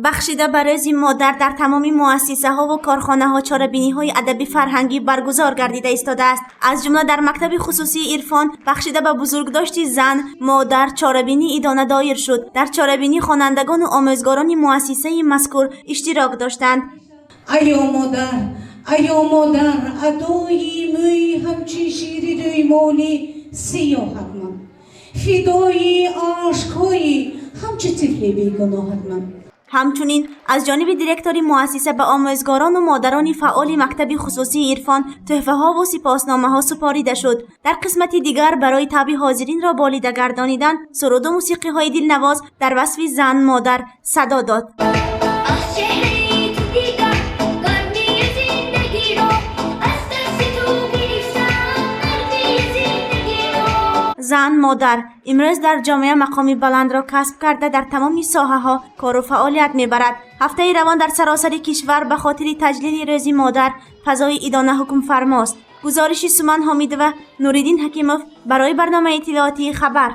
بخشیده به روز مادر در تمام مؤسسه ها و کارخانه ها چاره‌بینی های ادبی فرهنگی برگزار گردیده ایستاده است. از جمله در مکتب خصوصی عرفان بخشیده به بزرگداشت زن مادر چاره‌بینی ادانه دایر شد. در چاره‌بینی خوانندگان و آموزگاران مؤسسه مذکور اشتراک داشتند. ایا مادر ادای موی همچی شیری روی مولی سیاحت من فدای عشقای همچی طفل بیگناهت من. همچنین از جانب دیرکتوری مؤسسه به آموزگاران و مادران فعال مکتب خصوصی عرفان تحفه ها و سپاسنامه ها سپاریده شد. در قسمت دیگر برای طبع حاضرین را بالیده گردانیدن سرود و موسیقی های دلنواز در وصف زن مادر صدا داد. زن مادر امروز در جامعه مقامی بلند را کسب کرده در تمام ساحه ها کار و فعالیت میبرد. هفته روان در سراسر کشور به خاطر تجلیل روز مادر فضای ادانه حکم فرماست. گزارش سومن حامید و نوریدین حکیموف برای برنامه اطلاعاتی خبر.